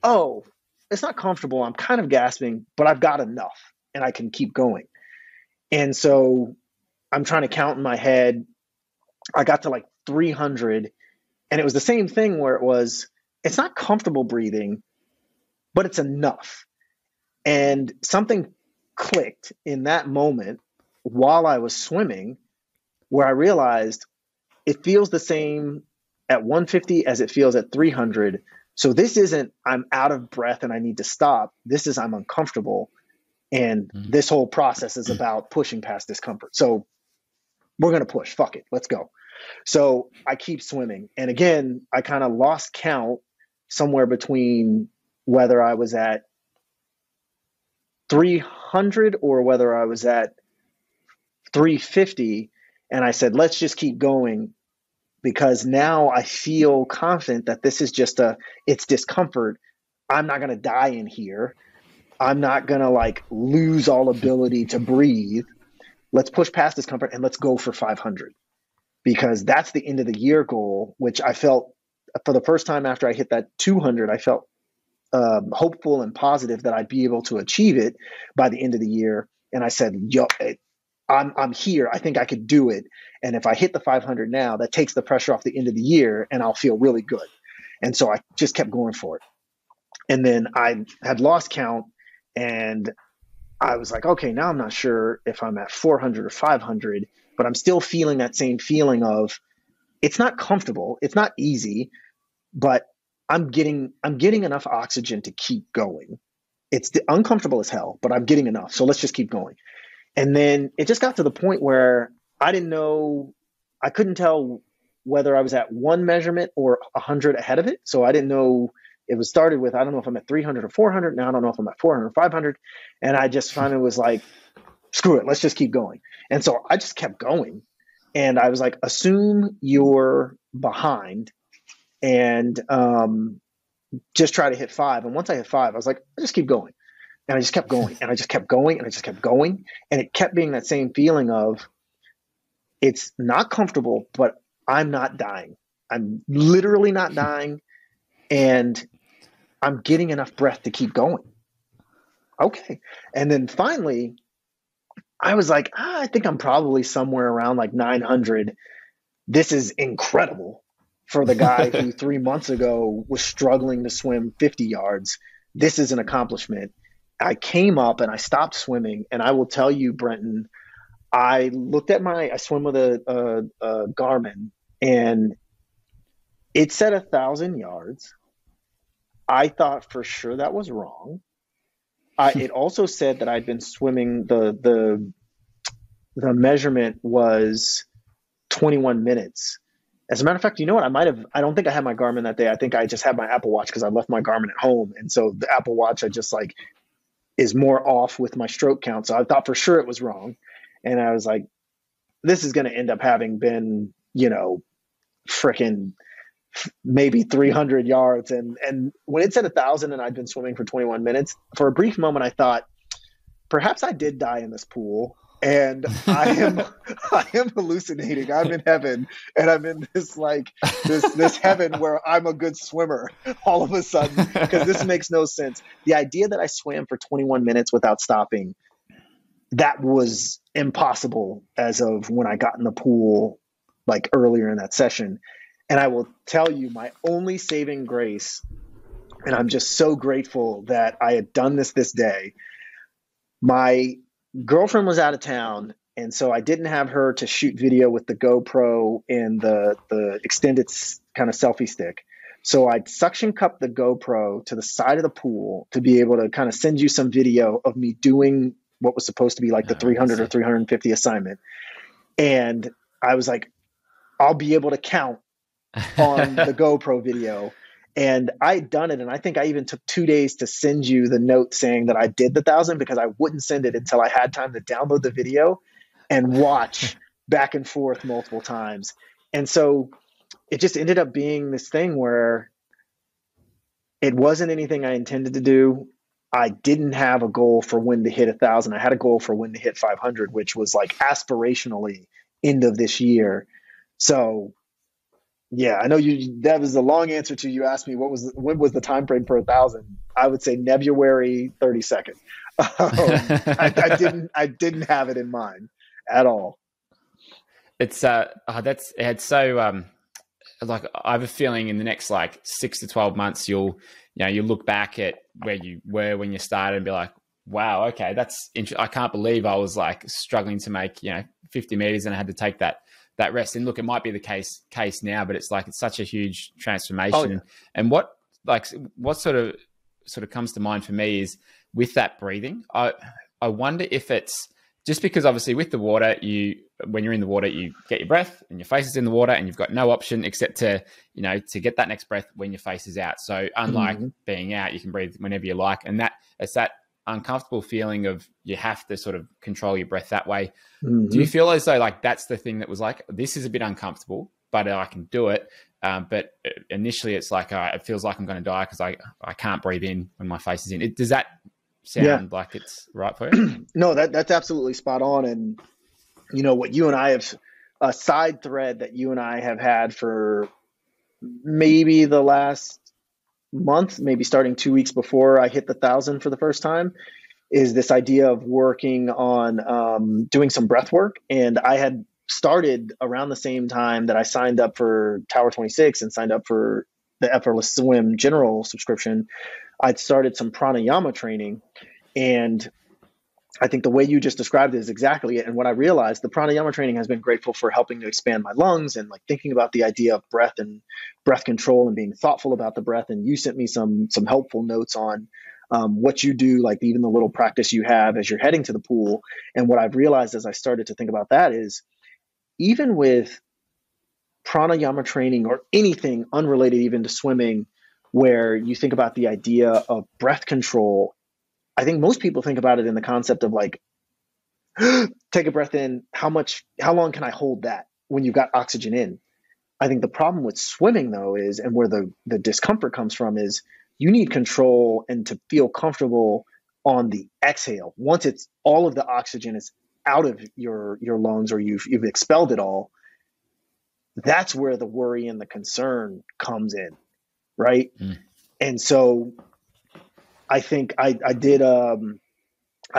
oh, it's not comfortable. I'm kind of gasping, but I've got enough and I can keep going. And so I'm trying to count in my head. I got to like 300, and it was the same thing where it's not comfortable breathing, but it's enough. And something clicked in that moment while I was swimming, where I realized it feels the same at 150 as it feels at 300. So this isn't I'm out of breath and I need to stop. This is I'm uncomfortable. And this whole process is about pushing past discomfort. So we're going to push. Fuck it. Let's go. So I keep swimming. And again, I kind of lost count somewhere between whether I was at 300 or whether I was at 350. And I said, let's just keep going, because now I feel confident that this is just it's discomfort. I'm not going to die in here. I'm not going to like lose all ability to breathe. Let's push past discomfort and let's go for 500, because that's the end of the year goal, which I felt for the first time after I hit that 200, I felt hopeful and positive that I'd be able to achieve it by the end of the year. And I said, yo, I'm here. I think I could do it. And if I hit the 500 now, that takes the pressure off the end of the year and I'll feel really good. And so I just kept going for it. And then I had lost count and I was like, okay, now I'm not sure if I'm at 400 or 500, but I'm still feeling that same feeling of it's not comfortable. It's not easy, but I'm getting enough oxygen to keep going. It's uncomfortable as hell, but I'm getting enough. So let's just keep going. And then it just got to the point where I couldn't tell whether I was at one measurement or 100 ahead of it. So I didn't know. It was started with, I don't know if I'm at 300 or 400. Now I don't know if I'm at 400 or 500. And I just finally was like, screw it, let's just keep going. And so I just kept going. And I was like, assume you're behind and just try to hit 5. And once I hit 5, I was like, I just keep going. And I just kept going and I just kept going and I just kept going. And it kept being that same feeling of it's not comfortable, but I'm not dying. I'm literally not dying. And I'm getting enough breath to keep going. Okay. And then finally, I was like, I think I'm probably somewhere around like 900. This is incredible for the guy who 3 months ago was struggling to swim 50 yards. This is an accomplishment. I came up and I stopped swimming. And I will tell you, Brenton, I looked at I swim with a Garmin and it said 1,000 yards. I thought for sure that was wrong. It also said that I'd been swimming, the measurement was 21 minutes. As a matter of fact, you know what? I don't think I had my Garmin that day. I think I just had my Apple Watch because I left my Garmin at home. And so the Apple Watch, I just like is more off with my stroke count. So I thought for sure it was wrong. And I was like, this is going to end up having been, freaking maybe 300 yards. And when it said 1,000 and I'd been swimming for 21 minutes, for a brief moment, I thought perhaps I did die in this pool and I am hallucinating. I'm in heaven and I'm in this this heaven where I'm a good swimmer all of a sudden, because this makes no sense. The idea that I swam for 21 minutes without stopping, that was impossible as of when I got in the pool like earlier in that session. And I will tell you, my only saving grace, and I'm just so grateful that I had done this day. My girlfriend was out of town, and so I didn't have her to shoot video with the GoPro and the extended kind of selfie stick. So I suction cupped the GoPro to the side of the pool to be able to kind of send you some video of me doing what was supposed to be like the 300 or 350 assignment. And I was like, I'll be able to count on the GoPro video. And I'd done it. And I think I even took 2 days to send you the note saying that I did the 1,000, because I wouldn't send it until I had time to download the video and watch back and forth multiple times. And so it just ended up being this thing where it wasn't anything I intended to do. I didn't have a goal for when to hit 1,000. I had a goal for when to hit 500, which was like aspirationally end of this year. So yeah, I know that was a long answer to you asked me when was the time frame for 1,000. I would say February 32nd. I didn't have it in mind at all. It's so like I have a feeling in the next like 6 to 12 months you look back at where you were when you started and be like, Wow. Okay. That's interesting. I can't believe I was like struggling to make, 50 meters and I had to take that rest. And look, it might be the case now, but it's like, it's such a huge Oh, transformation. yeah. And what sort of comes to mind for me is with that breathing, I wonder if it's just because obviously with the water, when you're in the water, you get your breath and your face is in the water and you've got no option except to get that next breath when your face is out. So unlike being out, you can breathe whenever you like. And it's that uncomfortable feeling of you have to sort of control your breath that way. Do you feel as though like that's the thing that was like, this is a bit uncomfortable, but I can do it. But initially it's like, it feels like I'm going to die because I can't breathe in when my face is in. Does that sound like it's right for you? No, that's absolutely spot on. And what you and I have, a side thread that you and I have had for maybe the last month, maybe starting 2 weeks before I hit the 1,000 for the first time, is this idea of working on doing some breath work. And I had started around the same time that I signed up for Tower 26 and signed up for the Effortless Swim General subscription. I'd started some pranayama training, and I think the way you just described it is exactly it. And what I realized, the pranayama training has been grateful for helping to expand my lungs and like thinking about the idea of breath and breath control and being thoughtful about the breath. And you sent me some helpful notes on what you do, like even the little practice you have as you're heading to the pool. And what I've realized as I started to think about that is even with pranayama training or anything unrelated even to swimming, where you think about the idea of breath control, I think most people think about it in the concept of like, take a breath in, how long can I hold that when you've got oxygen in? I think the problem with swimming though is, and where the discomfort comes from is, you need control and to feel comfortable on the exhale. Once it's all of the oxygen is out of your lungs or you've expelled it all, that's where the worry and the concern comes in, right? And so I think I've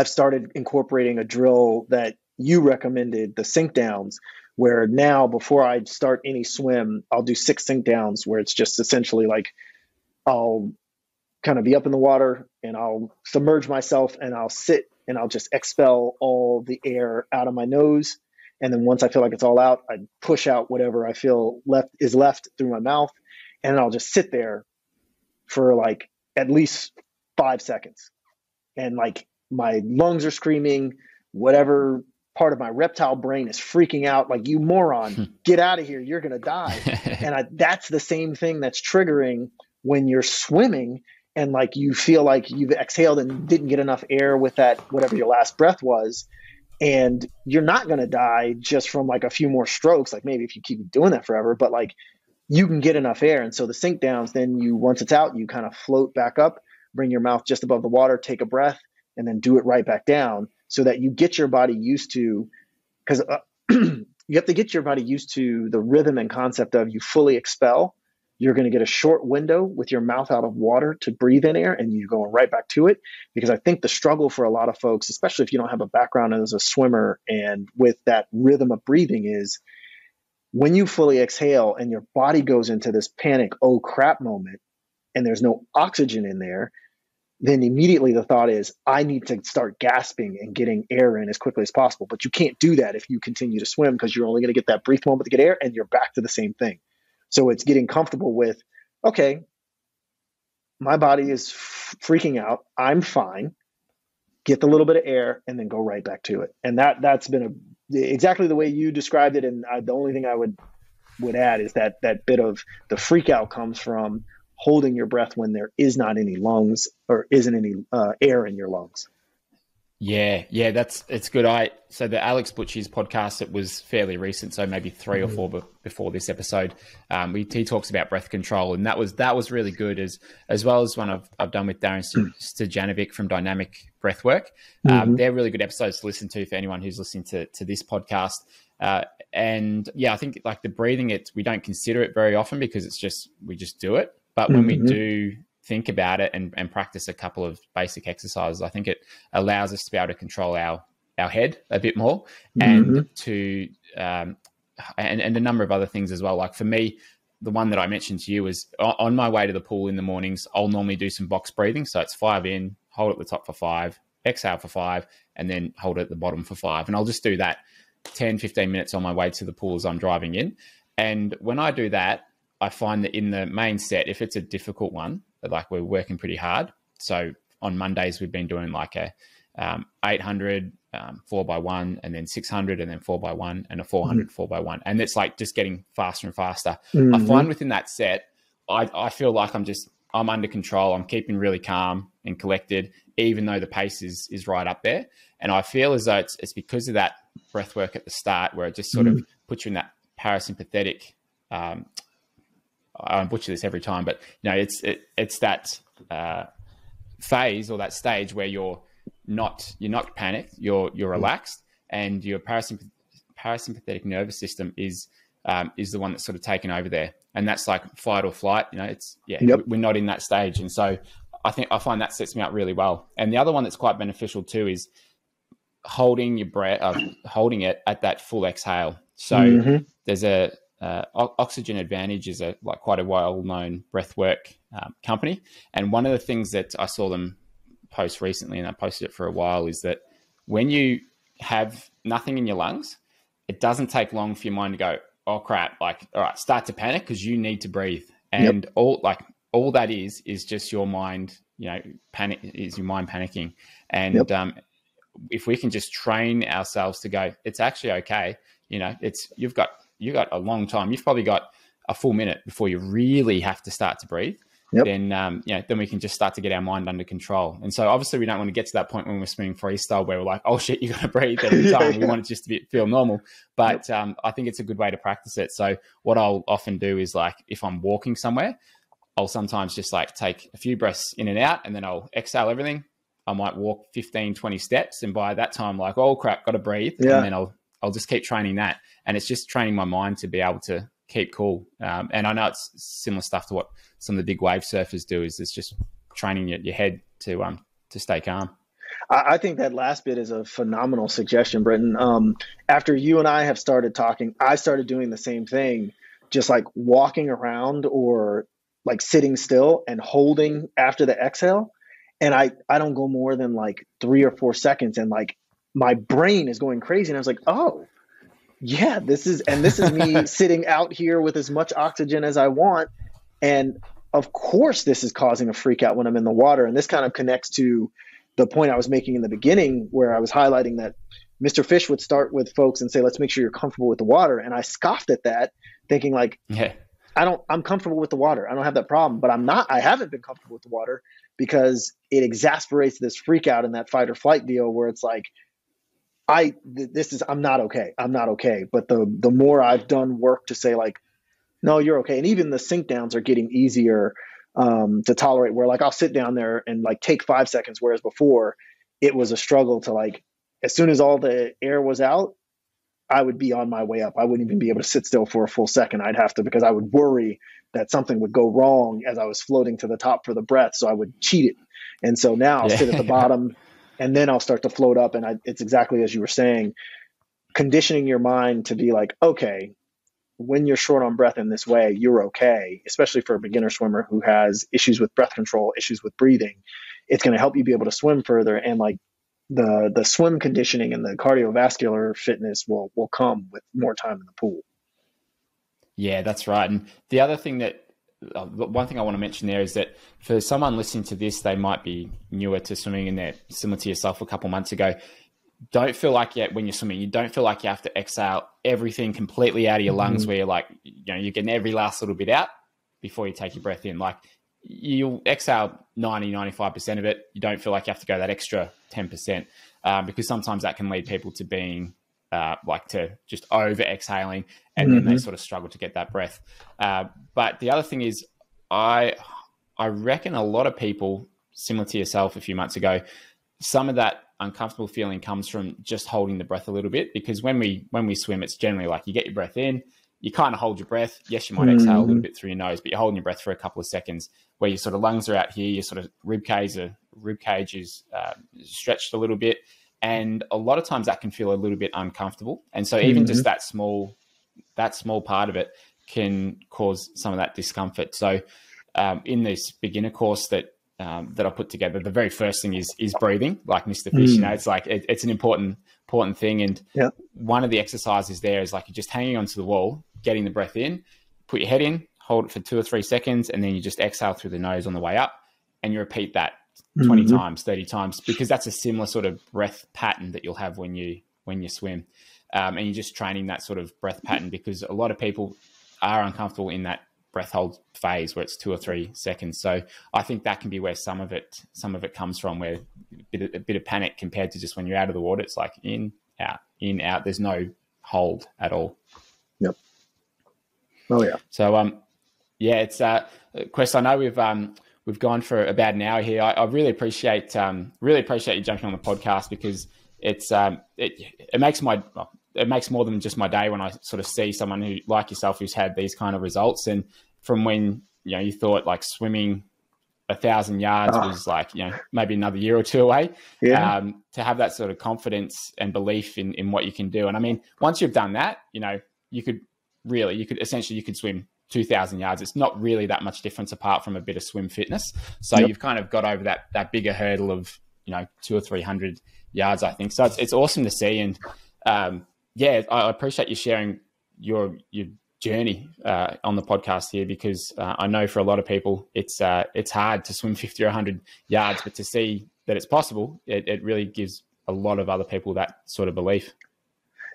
started incorporating a drill that you recommended, the sink downs, where now before I start any swim, I'll do 6 sink downs, where it's just essentially like I'll kind of be up in the water and I'll submerge myself and I'll sit and I'll just expel all the air out of my nose. And then once I feel like it's all out, I push out whatever I feel is left through my mouth. And I'll just sit there for like at least 5 seconds. And like my lungs are screaming, whatever part of my reptile brain is freaking out, like, you moron, get out of here, you're going to die. And that's the same thing that's triggering when you're swimming and like you feel like you've exhaled and didn't get enough air with that, whatever your last breath was. And you're not going to die just from like a few more strokes, like maybe if you keep doing that forever, but like you can get enough air. And so the sink downs, then once it's out, you kind of float back up, bring your mouth just above the water, take a breath, and then do it right back down so that you get your body used to, because you have to get your body used to the rhythm and concept of you fully expel. You're going to get a short window with your mouth out of water to breathe in air, and you're going right back to it. Because I think the struggle for a lot of folks, especially if you don't have a background as a swimmer and with that rhythm of breathing, is when you fully exhale and your body goes into this panic, oh crap moment, and there's no oxygen in there, then immediately the thought is, I need to start gasping and getting air in as quickly as possible. But you can't do that if you continue to swim, because you're only going to get that brief moment to get air and you're back to the same thing. So it's getting comfortable with, okay, my body is freaking out. I'm fine. Get the little bit of air and then go right back to it. And that's been exactly the way you described it. And the only thing I would add is that bit of the freak out comes from holding your breath when there is not any lungs or isn't any air in your lungs. Yeah, it's good. So the Alex Butchie's podcast, it was fairly recent, so maybe 3 or 4 before this episode. He talks about breath control, and that was really good, as well as one I've done with Darren Stojanovic from Dynamic Breathwork. They're really good episodes to listen to for anyone who's listening to this podcast. And yeah, I think like the breathing, we don't consider it very often because we just do it. But when we do think about it and practice a couple of basic exercises, I think it allows us to be able to control our head a bit more and to and a number of other things as well. Like for me, the one that I mentioned to you was on my way to the pool in the mornings, I'll normally do some box breathing. So it's 5 in, hold at the top for 5, exhale for 5, and then hold it at the bottom for 5. And I'll just do that 10, 15 minutes on my way to the pool as I'm driving in. And when I do that, I find that in the main set, if it's a difficult one, like we're working pretty hard. So on Mondays, we've been doing like a 800 4x1, and then 600, and then 4x1, and a 400 4x1. And it's like just getting faster and faster. I find within that set, I feel like I'm under control. I'm keeping really calm and collected, even though the pace is right up there. And I feel as though it's because of that breath work at the start, where it just sort of puts you in that parasympathetic, I butcher this every time, but it's that phase or that stage where you're not panicked, you're relaxed, and your parasympathetic nervous system is the one that's sort of taken over there. And that's like fight or flight, we're not in that stage. And so I find that sets me up really well. And the other one that's quite beneficial too is holding your breath, holding it at that full exhale. So there's Oxygen Advantage is quite a well-known breathwork company. And one of the things that I saw them post recently, and I posted it for a while, is that when you have nothing in your lungs, it doesn't take long for your mind to go, oh crap, like, all right, start to panic, because you need to breathe. And all that is just your mind, panic is your mind panicking. And if we can just train ourselves to go, it's actually okay. You've got a long time. You've probably got a full minute before you really have to start to breathe. Then we can just start to get our mind under control. And so obviously we don't want to get to that point when we're swimming freestyle where we're like, oh shit, you got to breathe every time. We want it just to feel normal. But I think it's a good way to practice it. So what I'll often do is, like, if I'm walking somewhere, I'll sometimes just like take a few breaths in and out, and then I'll exhale everything. I might walk 15, 20 steps. And by that time, like, oh crap, got to breathe. And then I'll just keep training that. And it's just training my mind to be able to keep cool. And I know it's similar stuff to what some of the big wave surfers do, is it's just training your head to stay calm. I think that last bit is a phenomenal suggestion, Britton. After you and I have started talking, I started doing the same thing, just like walking around or like sitting still and holding after the exhale. And I don't go more than like 3 or 4 seconds, and like my brain is going crazy. And I was like, oh yeah, this is me sitting out here with as much oxygen as I want. And of course this is causing a freak out when I'm in the water. And this kind of connects to the point I was making in the beginning, where I was highlighting that Mr. Fish would start with folks and say, let's make sure you're comfortable with the water. And I scoffed at that, thinking like, I'm comfortable with the water. I don't have that problem, but I haven't been comfortable with the water, because it exasperates this freak out and that fight or flight deal where it's like, I'm not okay. I'm not okay. But the more I've done work to say like, no, you're okay. And even the sink downs are getting easier to tolerate, where like I'll sit down there and like take 5 seconds. Whereas before it was a struggle to, like, as soon as all the air was out, I would be on my way up. I wouldn't even be able to sit still for a full second. I'd have to, because I would worry that something would go wrong as I was floating to the top for the breath. So I would cheat it. And so now I'll sit at the bottom, and then I'll start to float up. And it's exactly as you were saying, conditioning your mind to be like, okay, when you're short on breath in this way, you're okay, especially for a beginner swimmer who has issues with breath control, issues with breathing. It's going to help you be able to swim further. And like the swim conditioning and the cardiovascular fitness will come with more time in the pool. Yeah, that's right. And the other thing one thing I want to mention there is that for someone listening to this, they might be newer to swimming and they're similar to yourself a couple months ago. Don't feel like when you're swimming, you don't feel like you have to exhale everything completely out of your lungs, where you're like, you're getting every last little bit out before you take your breath in. Like, you'll exhale 95% of it. You don't feel like you have to go that extra 10%, because sometimes that can lead people to being to just over exhaling, and then they sort of struggle to get that breath. But the other thing is, I reckon a lot of people, similar to yourself a few months ago, some of that uncomfortable feeling comes from just holding the breath a little bit, because when we swim, it's generally like you get your breath in, you kind of hold your breath. Yes, you might exhale a little bit through your nose, but you're holding your breath for a couple of seconds, where your sort of lungs are out here, your sort of rib cage is stretched a little bit. And a lot of times that can feel a little bit uncomfortable. And so even just that small part of it can cause some of that discomfort. So in this beginner course that that I put together, the very first thing is breathing, like Mr. Fish. You know, it's like it's an important thing. And one of the exercises there is like you're just hanging onto the wall, getting the breath in, put your head in, hold it for 2 or 3 seconds, and then you just exhale through the nose on the way up, and you repeat that 20 times, 30 times, because that's a similar sort of breath pattern that you'll have when you swim. And you're just training that sort of breath pattern, because a lot of people are uncomfortable in that breath hold phase where it's 2 or 3 seconds. So I think that can be where some of it comes from, where a bit of panic compared to just when you're out of the water. It's like in, out. There's no hold at all. Yep. Oh yeah. So it's Quest. I know we've gone for about an hour here. I really appreciate you jumping on the podcast, because it makes it makes more than just my day when I sort of see someone who, like yourself, who's had these kind of results. And from when, you thought like swimming 1,000 yards was like, maybe another year or two away, to have that sort of confidence and belief in what you can do. And I mean, once you've done that, you could swim 2,000 yards. It's not really that much difference apart from a bit of swim fitness. So you've kind of got over that bigger hurdle of, 200 or 300 yards, I think. So it's awesome to see. And, I appreciate you sharing your journey on the podcast here, because I know for a lot of people it's hard to swim 50 or 100 yards, but to see that it's possible, it really gives a lot of other people that sort of belief.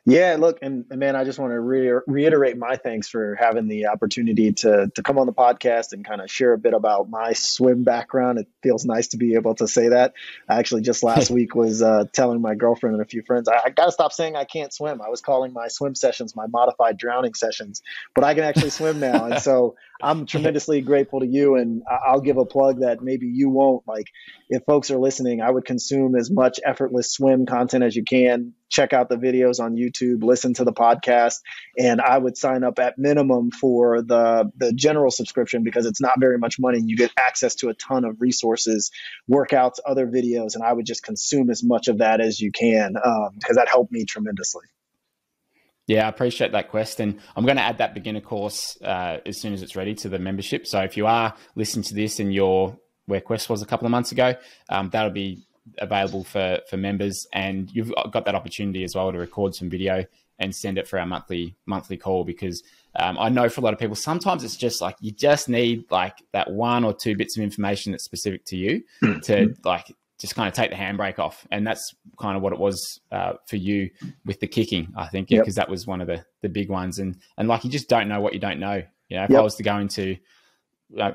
Yeah, look, and man, I just want to reiterate my thanks for having the opportunity to come on the podcast and kind of share a bit about my swim background. It feels nice to be able to say that. I actually just last week was telling my girlfriend and a few friends, I got to stop saying I can't swim. I was calling my swim sessions my modified drowning sessions, but I can actually swim now. And so I'm tremendously grateful to you, and I'll give a plug that maybe you won't. Like, if folks are listening, I would consume as much effortless swim content as you can. Check out the videos on YouTube, listen to the podcast, and I would sign up at minimum for the general subscription, because it's not very much money. You get access to a ton of resources, workouts, other videos, and I would just consume as much of that as you can, because that helped me tremendously. Yeah, I appreciate that, Quest. And I'm going to add that beginner course as soon as it's ready to the membership. So if you are listening to this and you're where Quest was a couple of months ago, that'll be available for members. And you've got that opportunity as well to record some video and send it for our monthly call, because I know for a lot of people, sometimes it's just like you just need like that 1 or 2 bits of information that's specific to you to like just kind of take the handbrake off. And that's kind of what it was for you with the kicking, I think, because that was one of the big ones. And like, you just don't know what you don't know. If I was to go into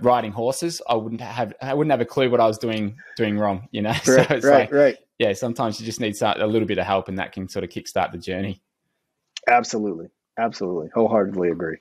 riding horses, I wouldn't have a clue what I was doing wrong, So it's right. Yeah, sometimes you just need a little bit of help, and that can sort of kickstart the journey. Absolutely. Wholeheartedly agree.